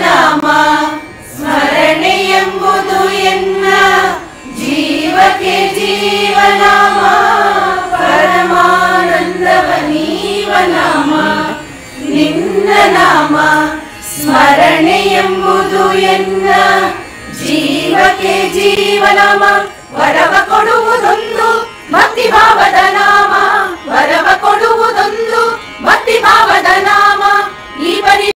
ನಾಮ ಸ್ಮರಣೆ ಎಂಬುದು ಎನ್ನ ಜೀವಕ್ಕೆ ಜೀವನಾಮ ಪರಮಾನಂದವ ನೀವ ನಾಮ ನಿನ್ನ ನಾಮ ಸ್ಮರಣೆ ಎಂಬುದು ಎನ್ನ ಜೀವಕ್ಕೆ ಜೀವನಾಮ ವರವ ಕೊಡುವುದೊಂದು ಭಕ್ತಿ ಭಾವದ ನಾಮ ವರವ ಕೊಡುವುದೊಂದು ಭಕ್ತಿ ಭಾವದ ನಾಮ ಈ ಪರಿ